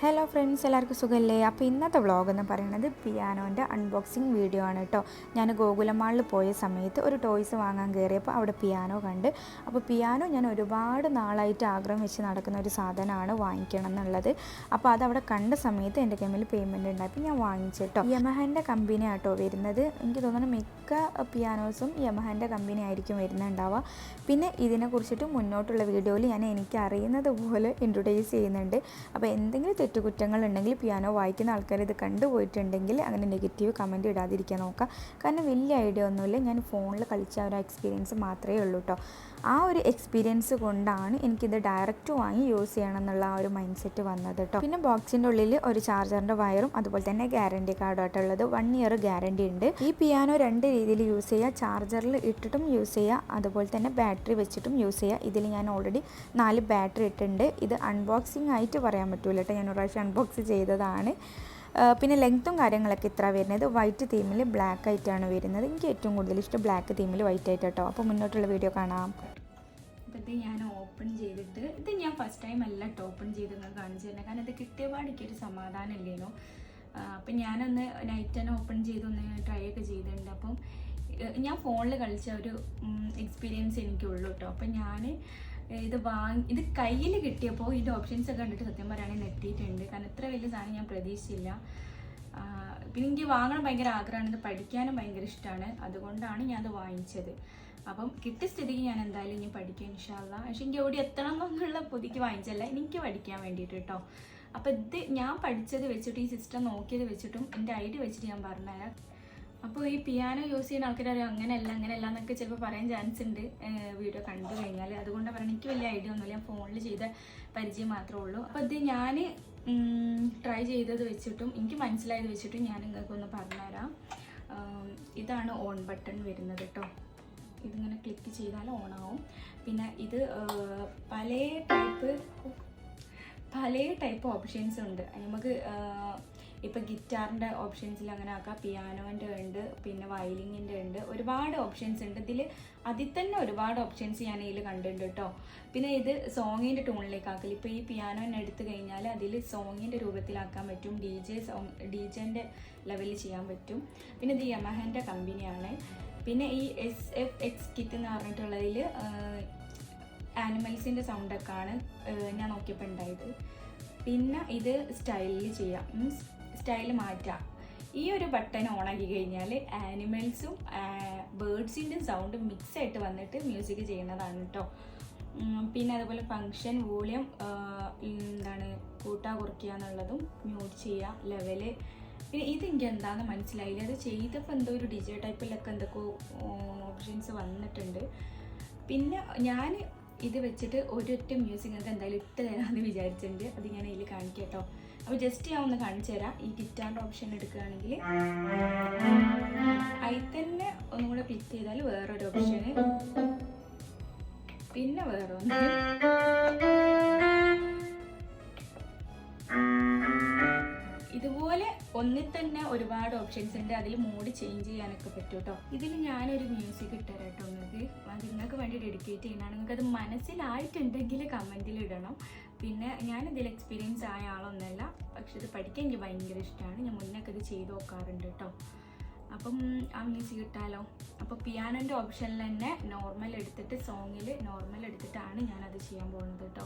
Hello friends, എല്ലാവർക്കും സുഖമല്ലേ? അപ്പോൾ ഇന്നത്തെ വ്ളോഗ് എന്ന് പറയുന്നത് പിയാനോൻ്റെ അൺബോക്സിങ് വീഡിയോ ആണ് കേട്ടോ. ഞാൻ ഗോകുലം മാളിൽ പോയ സമയത്ത് ഒരു ടോയ്സ് വാങ്ങാൻ കയറിയപ്പോൾ അവിടെ പിയാനോ കണ്ട്. അപ്പോൾ പിയാനോ ഞാൻ ഒരുപാട് നാളായിട്ട് ആഗ്രഹം വെച്ച് നടക്കുന്ന ഒരു സാധനമാണ് വാങ്ങിക്കണം എന്നുള്ളത്. അപ്പോൾ അതവിടെ കണ്ട സമയത്ത് എൻ്റെ കയ്യിൽ പേയ്മെൻറ്റ് ഉണ്ടായപ്പോൾ ഞാൻ വാങ്ങിച്ചു കേട്ടോ. യമഹൻ്റെ കമ്പനി ആട്ടോ വരുന്നത്. എനിക്ക് തോന്നുന്നു മിക്ക പിയാനോസും യമഹൻ്റെ കമ്പനി ആയിരിക്കും വരുന്നുണ്ടാവുക. പിന്നെ ഇതിനെക്കുറിച്ചിട്ട് മുന്നോട്ടുള്ള വീഡിയോയിൽ ഞാൻ എനിക്ക് അറിയുന്നത് പോലെ ഇൻട്രൊഡ്യൂസ് ചെയ്യുന്നുണ്ട്. അപ്പോൾ എന്തെങ്കിലും തെറ്റുകുറ്റങ്ങളുണ്ടെങ്കിൽ പിയാനോ വായിക്കുന്ന ആൾക്കാർ ഇത് കണ്ടുപോയിട്ടുണ്ടെങ്കിൽ അങ്ങനെ നെഗറ്റീവ് കമൻറ്റ് ഇടാതിരിക്കാൻ നോക്കുക. കാരണം വലിയ ഐഡിയ ഒന്നുമില്ല, ഞാൻ ഫോണിൽ കളിച്ച ഒരു എക്സ്പീരിയൻസ് മാത്രമേ ഉള്ളൂ കേട്ടോ. ആ ഒരു എക്സ്പീരിയൻസ് കൊണ്ടാണ് എനിക്കിത് ഡയറക്റ്റ് വാങ്ങി യൂസ് ചെയ്യണം എന്നുള്ള ആ ഒരു മൈൻഡ് സെറ്റ് വന്നത് കേട്ടോ. പിന്നെ ബോക്സിൻ്റെ ഉള്ളിൽ ഒരു ചാർജറിൻ്റെ വയറും അതുപോലെ തന്നെ ഗ്യാരണ്ടി കാർഡായിട്ടുള്ളത് 1 ഇയർ ഗ്യാരണ്ടി ഉണ്ട്. ഈ പിയാനോ 2 രീതിയിൽ യൂസ് ചെയ്യുക, ചാർജറിൽ ഇട്ടിട്ടും യൂസ് ചെയ്യുക, അതുപോലെ തന്നെ ബാറ്ററി വെച്ചിട്ടും യൂസ് ചെയ്യുക. ഇതിൽ ഞാൻ ഓൾറെഡി 4 ബാറ്ററി ഇട്ടിട്ടുണ്ട്. ഇത് അൺബോക്സിങ് ആയിട്ട് പറയാൻ പറ്റൂല കേട്ടോ, ഞാൻ ഒരു പ്രാവശ്യം അൺബോക്സ് ചെയ്തതാണ്. പിന്നെ ലെങ്ത്തും കാര്യങ്ങളൊക്കെ ഇത്ര വരുന്നത് വൈറ്റ് തീമിൽ ബ്ലാക്ക് ആയിട്ടാണ് വരുന്നത്. എനിക്ക് ഏറ്റവും കൂടുതൽ ഇഷ്ടം ബ്ലാക്ക് തീമിൽ വൈറ്റ് ആയിട്ട് കേട്ടോ. അപ്പോൾ മുന്നോട്ടുള്ള വീഡിയോ കാണാം. അപ്പോൾ ഇത് ഞാൻ ഓപ്പൺ ചെയ്തിട്ട്, ഇത് ഞാൻ ഫസ്റ്റ് ടൈം അല്ല കേട്ടോ ഓപ്പൺ ചെയ്ത് നിങ്ങൾക്ക് കാണിച്ചു തരുന്നത്. കാരണം ഇത് കിട്ടിയ പാടിക്കൊരു സമാധാനം ഇല്ലേനോ. അപ്പം ഞാനൊന്ന് നൈറ്റ് തന്നെ ഓപ്പൺ ചെയ്തൊന്ന് ട്രൈ ഒക്കെ ചെയ്തിട്ടുണ്ട്. അപ്പം ഞാൻ ഫോണിൽ കളിച്ച ഒരു എക്സ്പീരിയൻസ് എനിക്കുള്ളൂ കേട്ടോ. അപ്പം ഞാൻ ഇത് കയ്യിൽ കിട്ടിയപ്പോൾ ഇതിൻ്റെ ഓപ്ഷൻസ് ഒക്കെ കണ്ടിട്ട് സത്യം പറയുകയാണെങ്കിൽ നെട്ടിയിട്ടുണ്ട്. കാരണം ഇത്ര വലിയ സാധനം ഞാൻ പ്രതീക്ഷിച്ചില്ല. പിന്നെ എനിക്ക് വാങ്ങണം ഭയങ്കര ആഗ്രഹമാണ്, ഇത് പഠിക്കാനും ഭയങ്കര ഇഷ്ടമാണ്. അതുകൊണ്ടാണ് ഞാനത് വാങ്ങിച്ചത്. അപ്പം കിട്ടിയ സ്ഥിതിക്ക് ഞാൻ എന്തായാലും ഇനി പഠിക്കാം ഇൻഷാ അല്ലാ. പക്ഷെ എനിക്ക് എവിടെ എത്തണം എന്നുള്ള പുതിക്ക് വാങ്ങിച്ചല്ല, എനിക്ക് പഠിക്കാൻ വേണ്ടിയിട്ട് കേട്ടോ. അപ്പം ഇത് ഞാൻ പഠിച്ചത് വെച്ചിട്ടും ഈ സിസ്റ്റം നോക്കിയത് വെച്ചിട്ടും എൻ്റെ ഐഡിയ വെച്ചിട്ട് ഞാൻ പറഞ്ഞുതരാം. അപ്പോൾ ഈ പിയാനോ യൂസ് ചെയ്യുന്ന ആൾക്കാർ അറിയാം അങ്ങനെയല്ല എന്നൊക്കെ ചിലപ്പോൾ പറയാൻ ചാൻസ് ഉണ്ട് വീഡിയോ കണ്ടു കഴിഞ്ഞാൽ. അതുകൊണ്ടാണ് പറയുന്നത്, എനിക്ക് വലിയ ഐഡിയ ഒന്നുമില്ല, ഞാൻ ഫോണിൽ ചെയ്ത പരിചയം മാത്രമേ ഉള്ളൂ. അപ്പോൾ ഇത് ഞാൻ ട്രൈ ചെയ്തത് വെച്ചിട്ടും എനിക്ക് മനസ്സിലായത് വെച്ചിട്ടും ഞാൻ നിങ്ങൾക്കൊന്ന് പറഞ്ഞുതരാം. ഇതാണ് ഓൺ ബട്ടൺ വരുന്നത് കേട്ടോ. ഇതിങ്ങനെ ക്ലിക്ക് ചെയ്താൽ ഓണാവും. പിന്നെ ഇത് പല ടൈപ്പ് ഓപ്ഷൻസ് ഉണ്ട്. നമുക്ക് ഇപ്പം ഗിറ്റാറിൻ്റെ ഓപ്ഷൻസിൽ അങ്ങനെ ആക്കാം, പിയാനോൻ്റെ ഉണ്ട്, പിന്നെ വയലിങ്ങിൻ്റെ ഉണ്ട്, ഒരുപാട് ഓപ്ഷൻസ് ഉണ്ട്. അതിൽ തന്നെ ഒരുപാട് ഓപ്ഷൻസ് ഞാൻ ഇതിൽ കണ്ടിട്ടുണ്ട് കേട്ടോ. പിന്നെ ഇത് സോങ്ങിൻ്റെ ടൂണിലേക്ക് ആക്കൽ. ഇപ്പോൾ ഈ പിയാനോ തന്നെ എടുത്തു കഴിഞ്ഞാൽ അതിൽ സോങ്ങിൻ്റെ രൂപത്തിലാക്കാൻ പറ്റും, ഡി.ജെൻ്റെ ലെവലിൽ ചെയ്യാൻ പറ്റും. പിന്നെ ഇത് യമഹൻ്റെ കമ്പനിയാണ്. പിന്നെ ഈ SFX കിറ്റ് എന്ന് പറഞ്ഞിട്ടുള്ളതിൽ ആനിമൽസിൻ്റെ സൗണ്ടൊക്കെയാണ് ഞാൻ നോക്കിയപ്പോൾ ഉണ്ടായത്. പിന്നെ ഇത് സ്റ്റൈലിൽ ചെയ്യാം, സ്റ്റൈൽ മാറ്റാം. ഈ ഒരു ബട്ടൺ ഓണാക്കി കഴിഞ്ഞാൽ ആനിമൽസും ബേർഡ്സിൻ്റെ സൗണ്ടും മിക്സ് ആയിട്ട് വന്നിട്ട് മ്യൂസിക് ചെയ്യുന്നതാണ് കേട്ടോ. പിന്നെ അതുപോലെ ഫങ്ഷൻ, വോളിയം കൂട്ടാ കുറയ്ക്കുക എന്നുള്ളതും, മ്യൂട്ട് ചെയ്യുക, ലെവല്. പിന്നെ ഇതെനിക്ക് എന്താണെന്ന് മനസ്സിലായില്ല, അത് ചെയ്തപ്പോൾ എന്തോ ഒരു DJ ടൈപ്പിലൊക്കെ എന്തൊക്കെ ഓപ്ഷൻസ് വന്നിട്ടുണ്ട്. പിന്നെ ഞാൻ ഇത് വെച്ചിട്ട് ഒരൊറ്റ മ്യൂസിക് നിങ്ങൾക്ക് എന്തായാലും ഇട്ട് തരാമെന്ന് വിചാരിച്ചിട്ടുണ്ട്. അത് ഞാൻ ഇതിൽ കാണിക്കാം കേട്ടോ. അപ്പോൾ ജസ്റ്റ് ഞാൻ ഒന്ന് കാണിച്ചു തരാം. ഈ ഗിറ്റാറിൻ്റെ ഓപ്ഷൻ എടുക്കുകയാണെങ്കിൽ അതിൽ തന്നെ ഒന്നും കൂടെ ക്ലിക്ക് ചെയ്താൽ വേറൊരു ഓപ്ഷന്, പിന്നെ വേറെ ഒന്ന്, ഇതുപോലെ ഒന്നിൽ തന്നെ ഒരുപാട് ഓപ്ഷൻസ് ഉണ്ട്. അതിൽ മോഡ് ചേഞ്ച് ചെയ്യാനൊക്കെ പറ്റും കേട്ടോ. ഇതിൽ ഞാനൊരു മ്യൂസിക് ഇട്ടുതരാം കേട്ടോ നിങ്ങൾക്ക്. അത് നിങ്ങൾക്ക് വേണ്ടി ഡെഡിക്കേറ്റ് ചെയ്യുന്നതാണ്. നിങ്ങൾക്കത് മനസ്സിലായിട്ടുണ്ടെങ്കിൽ കമൻറ്റിൽ ഇടണം. പിന്നെ ഞാനിതിൽ എക്സ്പീരിയൻസ് ആയ ആളൊന്നുമല്ല, പക്ഷെ ഇത് പഠിക്കാൻ എനിക്ക് ഭയങ്കര ഇഷ്ടമാണ്. ഞാൻ മുന്നൊക്കെ ഇത് ചെയ്ത് നോക്കാറുണ്ട് കേട്ടോ. അപ്പം ആ മ്യൂസിക് ഇട്ടാലോ. അപ്പോൾ പിയാനോൻ്റെ ഓപ്ഷനിൽ തന്നെ നോർമൽ എടുത്തിട്ട്, സോങ്ങിൽ നോർമൽ എടുത്തിട്ടാണ് ഞാനത് ചെയ്യാൻ പോകുന്നത് കേട്ടോ.